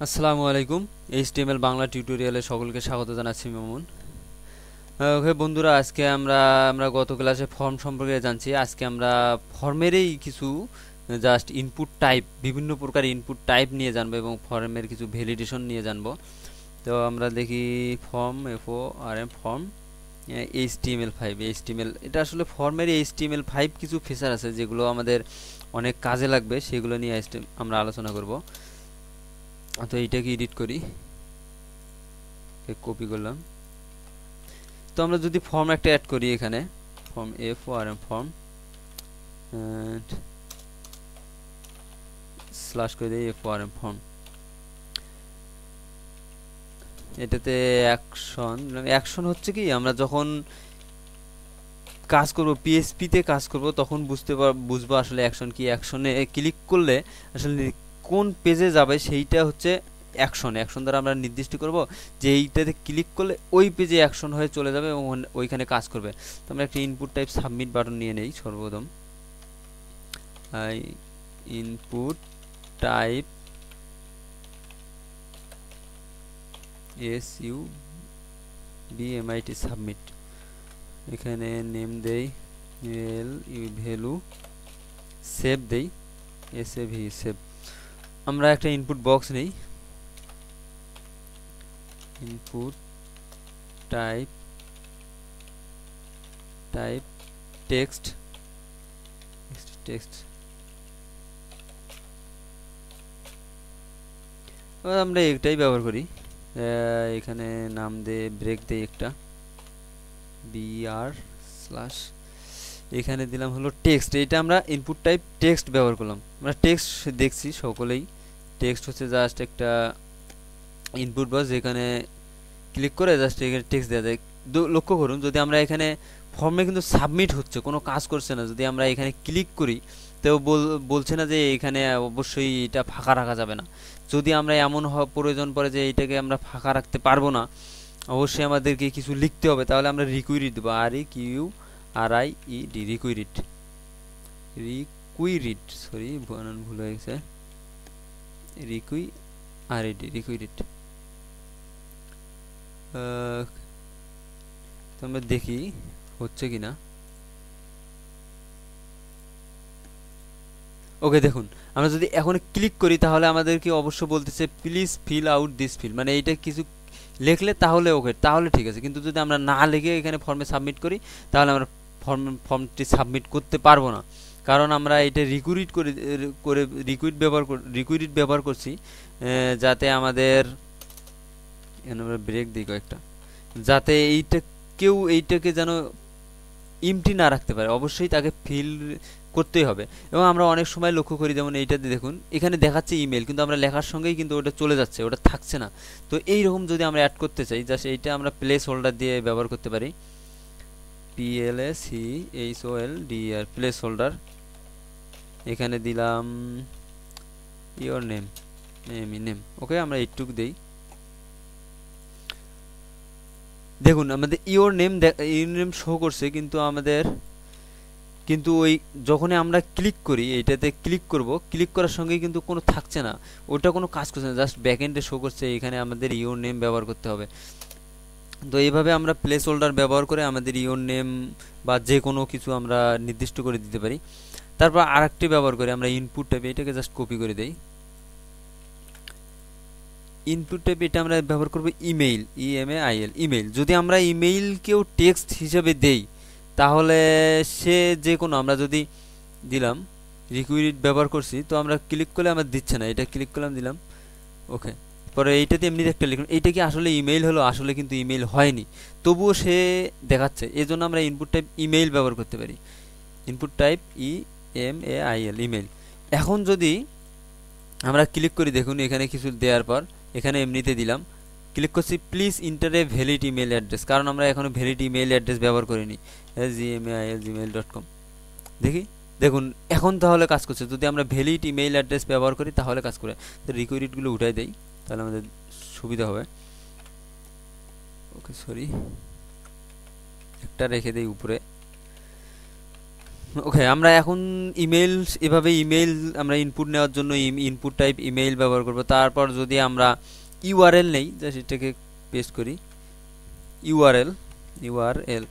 আসসালামু আলাইকুম। এইচটিএমএল বাংলা টিউটোরিয়ালে সকলকে স্বাগত জানাচ্ছি মামুন। ওকে বন্ধুরা, আজকে আমরা গত ক্লাসে ফর্ম সম্পর্কে জানছি। আজকে আমরা ফর্মেরই কিছু জাস্ট ইনপুট টাইপ, বিভিন্ন প্রকার ইনপুট টাইপ নিয়ে জানবো এবং ফর্মের কিছু ভ্যালিডেশন নিয়ে জানবো। তো আমরা দেখি ফর্ম FORM ফর্ম HTML5 এটা আসলে ফর্মের HTML5 কিছু ফিচার আছে যেগুলো আমাদের অনেক কাজে লাগবে, সেগুলো নিয়ে আমরা আলোচনা করব। তো এইটাকে এডিট করি, কপি করলাম। তো আমরা যদি ফর্ম একটা অ্যাড করি এখানে, ফর্ম FORM ফর্ম স্ল্যাশ করে দিই FORM ফর্ম। এটাতে অ্যাকশন হচ্ছে কি, আমরা যখন কাজ করব PHP তে কাজ করব তখন বুঝবো আসলে অ্যাকশন কি। অ্যাকশনে ক্লিক করলে আসলে কোন পেজে যাবে সেইটা হচ্ছে অ্যাকশন দ্বারা আমরা নির্দিষ্ট করব যে এইটাতে ক্লিক করলে ওই পেজে অ্যাকশন হয়ে চলে যাবে এবং ওইখানে কাজ করবে। তো আমরা একটা ইনপুট টাইপ সাবমিট বাটন নিয়ে নেই সর্বপ্রথম। Input type SUBMIT submit. এখানে নেম দেই ভ্যালু, সেভ দেই SAV সেভ। আমরা একটা ইনপুট বক্স নেই, ইনপুট টাইপ টেক্সট আমরা একটাই ব্যবহার করি। এখানে নাম দে ব্রেক দেই একটা BR স্ল্যাশ, এখানে দিলাম হলো টেক্সট। এটা আমরা ইনপুট টাইপ টেক্সট ব্যবহার করলাম। আমরা টেক্সট দেখছি সকলেই, টেক্সট হচ্ছে জাস্ট একটা ইনপুট বক্স, যেখানে ক্লিক করে জাস্ট এখানে টেক্সট দেওয়া যায়। লক্ষ্য করুন, যদি আমরা এখানে ফর্মে কিন্তু সাবমিট হচ্ছে, কোনো কাজ করছে না, যদি আমরা এখানে ক্লিক করি তো বলছে না যে এখানে অবশ্যই এটা ফাঁকা রাখা যাবে না। যদি আমরা এমন প্রয়োজন পড়ে যে এইটাকে আমরা ফাঁকা রাখতে পারবো না, অবশ্যই আমাদেরকে কিছু লিখতে হবে, তাহলে আমরা রিকুইরিট দেবো। REQUIRID রিকুইরিট, সরি বানান ভুল হয়ে গেছে, রিকুইরিট। তো আমরা দেখি হচ্ছে কিনা। ওকে, দেখুন আমরা যদি এখন ক্লিক করি তাহলে আমাদেরকে অবশ্য বলতেছে please fill out this field, মানে এইটা কিছু লিখলে তাহলে ওকে, তাহলে ঠিক আছে। কিন্তু যদি আমরা না লিখে এখানে ফর্মে সাবমিট করি তাহলে আমরা ফর্মটি সাবমিট করতে পারবো না, কারণ আমরা এটা রিকুইরিট ব্যবহার করছি, যাতে আমাদের আমরা ব্রেক দিই কয়েকটা, যাতে এইটাকে যেন এমটি না রাখতে পারে, অবশ্যই তাকে ফিল করতেই হবে। এবং আমরা অনেক সময় লক্ষ্য করি, যেমন এইটাতে দেখুন এখানে দেখাচ্ছে ইমেল, কিন্তু আমরা লেখার সঙ্গেই কিন্তু ওটা চলে যাচ্ছে, ওটা থাকছে না। তো এইরকম যদি আমরা অ্যাড করতে চাই, জাস্ট এইটা আমরা প্লেস হোল্ডার দিয়ে ব্যবহার করতে পারি। PLACHOLDR place holder. এখানে দিলাম ইওর নেম, ওকে, আমরা এইটুকু দেই। দেখুন আমাদের ইওর নেম শো করছে, কিন্তু ওই যখনই আমরা ক্লিক করি, এইটাতে ক্লিক করার সঙ্গেই কিন্তু কোনো থাকছে না, ওটা কোনো কাজ করছে না, জাস্ট ব্যাকএন্ডে শো করছে। এখানে আমাদের ইওর নেম ব্যবহার করতে হবে। তো এইভাবে আমরা প্লেস হোল্ডার ব্যবহার করে আমাদের ইওর নেম বা যে কোনো কিছু আমরা নির্দিষ্ট করে দিতে পারি। তারপর আরেকটি ব্যবহার করি আমরা ইনপুট টাইপ, এটাকে জাস্ট কপি করে দেই। ইনপুট টাইপ এটা আমরা ব্যবহার করব ইমেইল, ইমেইল। যদি আমরা ইমেইলকেও টেক্সট হিসেবে দেই তাহলে সে যে কোনো, আমরা যদি দিলাম রিকুইরিট ব্যবহার করছি, তো আমরা ক্লিক করলে আমার দিচ্ছে না, এটা ক্লিক করলাম, দিলাম ওকে। পরে এইটাতে এমনি একটা লিখুন, এইটা কি আসলে ইমেইল হলো? আসলে কিন্তু ইমেইল হয়নি, তবুও সে দেখাচ্ছে। এই জন্য আমরা ইনপুট টাইপ ইমেইল ব্যবহার করতে পারি। Input type EMAIL email. এখন যদি আমরা ক্লিক করি, দেখুন এখানে কিছু দেওয়ার পর এখানে এমনিতে দিলাম, ক্লিক করছি please inter a valid email address, কারণ আমরা এখনো ভ্যালিড ইমেল অ্যাড্রেস ব্যবহার করিনি, gmail.com। দেখুন এখন তাহলে কাজ করছে। যদি আমরা ভ্যালিড ইমেল অ্যাড্রেস ব্যবহার করি তাহলে কাজ করে। তো রিকোয়ারিটগুলো উঠাই দেই, তাহলে আমাদের সুবিধা হবে। ওকে, সরি, একটা রেখে দেই উপরে। ওকে, আমরা এখন ইমেল, এভাবে ইমেল আমরা ইনপুট নেওয়ার জন্য ইনপুট টাইপ ইমেইল ব্যবহার করব। তারপর যদি আমরা ইউআরএল নেই, জাস্ট এটাকে পেস্ট করি, ইউআরএল, ইউআরএল,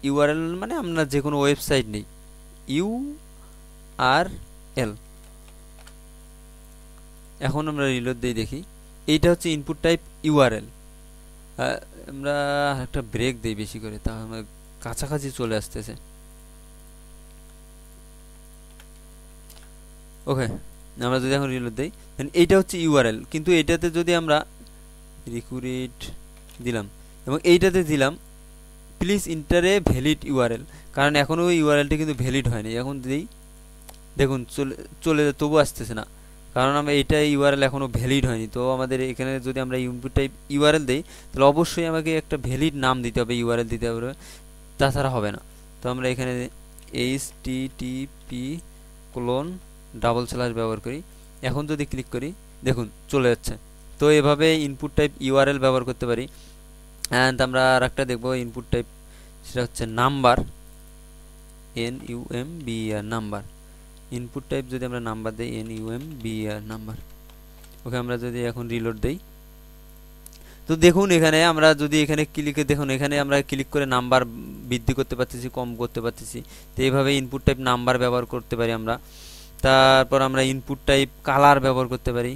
ইউআরএল মানে আমরা যে কোনো ওয়েবসাইট নেই, ইউআরএল। এখন আমরা রিলোড দিয়ে দেখি, এইটা হচ্ছে ইনপুট টাইপ ইউআরএল। আমরা একটা ব্রেক দিই বেশি করে, তাহলে কাছাকাছি চলে আসতেছে। ওকে, আমরা যদি এখন রিলোড দিই, দেন এইটা হচ্ছে ইউআরএল, কিন্তু এইটাতে যদি আমরা রিকুইট দিলাম এবং এইটাতে দিলাম please inter a valid URL, কারণ এখনও ওই ইউআরএলটা কিন্তু ভ্যালিড হয়নি। এখন দিই, দেখুন চলে তবু আসতেছে না, কারণ আমরা এইটা ইউআরএল এখনও ভ্যালিড হয়নি। তো আমাদের এখানে যদি আমরা ইনপুট টাইপ ইউআরএল দিই, তাহলে অবশ্যই আমাকে একটা ভ্যালিড নাম দিতে হবে, ইউআরএল দিতে হবে, তাছাড়া হবে না। তো আমরা এখানে http:// ব্যবহার করি। এখন যদি ক্লিক করি, দেখুন চলে যাচ্ছে। তো এভাবে ইনপুট টাইপ ইউআরএল ব্যবহার করতে পারি। অ্যান্ড আমরা আর একটা দেখবো ইনপুট টাইপ, সেটা হচ্ছে number, NUMBER, number. Input type যদি আমরা নাম্বার দিই, NUMBER, নাম্বার। ওকে, আমরা যদি এখন রিলোড দেই, তো দেখুন এখানে আমরা যদি এখানে ক্লিকে, দেখুন এখানে আমরা ক্লিক করে নাম্বার বৃদ্ধি করতে পারতেছি, কম করতে পারতেছি। তো এইভাবে ইনপুট টাইপ নাম্বার ব্যবহার করতে পারি আমরা। তারপর আমরা ইনপুট টাইপ কালার ব্যবহার করতে পারি।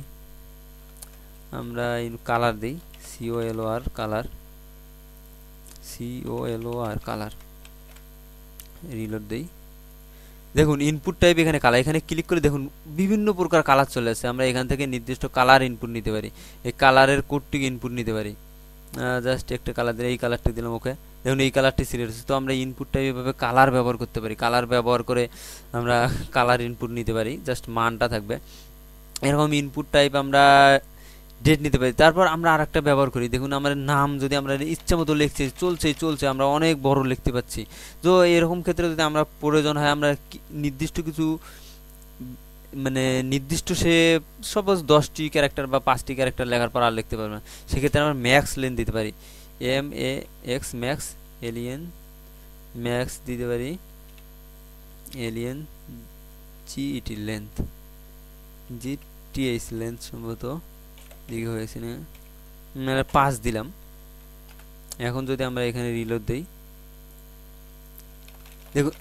আমরা কালার দিই, COLOR, colour, COLOR, colour. Reload দেই, দেখুন ইনপুট টাইপ এখানে কালার, এখানে ক্লিক করে দেখুন বিভিন্ন প্রকার কালার চলে আসছে। আমরা এখান থেকে নির্দিষ্ট কালার ইনপুট নিতে পারি, এই কালারের কোডটি ইনপুট নিতে পারি। জাস্ট একটা কালার দিলে, এই কালারটি দিলাম, ওকে, দেখুন এই কালারটি সিলেক্ট হচ্ছে। তো আমরা ইনপুট টাইপ এভাবে কালার ব্যবহার করতে পারি, কালার ব্যবহার করে আমরা কালার ইনপুট নিতে পারি, জাস্ট মানটা থাকবে এরকম। ইনপুট টাইপ আমরা ডেট নিতে পারি। তারপর আমরা আরেকটা ব্যবহার করি, দেখুন আমাদের নাম যদি আমরা ইচ্ছা মতো লিখছি, চলছে, আমরা অনেক বড় লিখতে পাচ্ছি। তো এরকম ক্ষেত্রে যদি আমরা প্রয়োজন হয়, আমরা নির্দিষ্ট কিছু, মানে নির্দিষ্ট সে সাপোজ 10টি ক্যারেক্টার বা 5টি ক্যারেক্টার লেখার পর আর লিখতে পারবে না, সেক্ষেত্রে আমরা ম্যাক্স লেন্থ দিতে পারি, MAX, ম্যাক্স, এলিয়েন ম্যাক্স দিতে পারি, alien GET, length, GTH, length সম্ভবত দিকে হয়েছে না, 5 দিলাম। এখন যদি আমরা এখানে রিলোড দেই, দেখুন,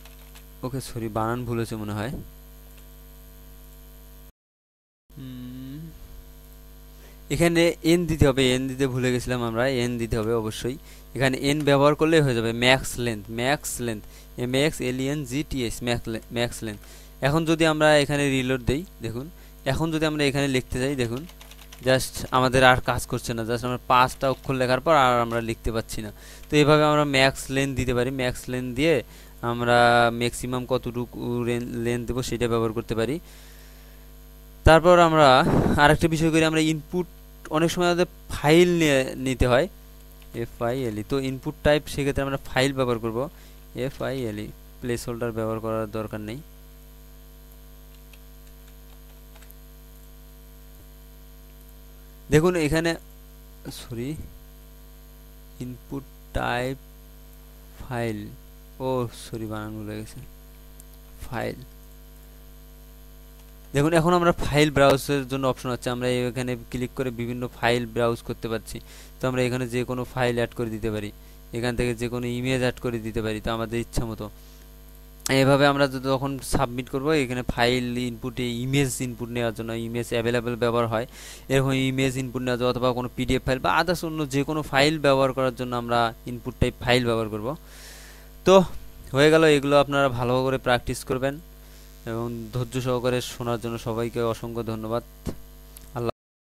ওকে সরি বানান ভুল হয়েছে মনে হয়। এখানে এন দিতে হবে, এন দিতে ভুলে গেছিলাম আমরা, এন দিতে হবে অবশ্যই। এখানে এন ব্যবহার করলে হয়ে যাবে max length, MAX, alien GTH, max length. এখন যদি আমরা এখানে রিলোড দেই, দেখুন এখন যদি আমরা এখানে লিখতে যাই, দেখুন জাস্ট আমাদের আর কাজ করছে না, জাস্ট আমরা 5টা অক্ষর লেখার পর আর আমরা লিখতে পাচ্ছি না। তো এইভাবে আমরা ম্যাক্স লেন্থ দিতে পারি, ম্যাক্স লেন্থ দিয়ে আমরা ম্যাক্সিমাম কতটুকু লেন্থ দেবো সেটা ব্যবহার করতে পারি। তারপর আমরা আরেকটা বিষয় করি, আমরা ইনপুট অনেক সময় আমাদের ফাইল নিতে হয়, FILE। তো ইনপুট টাইপ সেক্ষেত্রে আমরা ফাইল ব্যবহার করব, FILE, প্লেস হোল্ডার ব্যবহার করার দরকার নেই। দেখুন এখানে সরি, ইনপুট টাইপ ফাইল, ও সরি বানান ভুলে গেছে, ফাইল। দেখুন এখন আমরা ফাইল ব্রাউজের জন্য অপশন আছে, আমরা এখানে ক্লিক করে বিভিন্ন ফাইল ব্রাউজ করতে পারছি। তো আমরা এখানে যে কোনো ফাইল অ্যাড করে দিতে পারি, এখান থেকে যে কোনো ইমেজ অ্যাড করে দিতে পারি, তো আমাদের ইচ্ছা মতো। এভাবে আমরা যখন সাবমিট করব, এখানে ফাইল ইনপুটে ইমেজ ইনপুট নেওয়ার জন্য ইমেজ অ্যাভেলেবেল ব্যবহার হয়, এরকম ইমেজ ইনপুট নেওয়ার জন্য, অথবা কোনো PDF ফাইল বা আদার্স অন্য যে কোনো ফাইল ব্যবহার করার জন্য আমরা ইনপুট টাইপ ফাইল ব্যবহার করব। তো হয়ে গেল, এগুলো আপনারা ভালো করে প্র্যাকটিস করবেন এবং ধৈর্য সহকারে শোনার জন্য সবাইকে অসংখ্য ধন্যবাদ।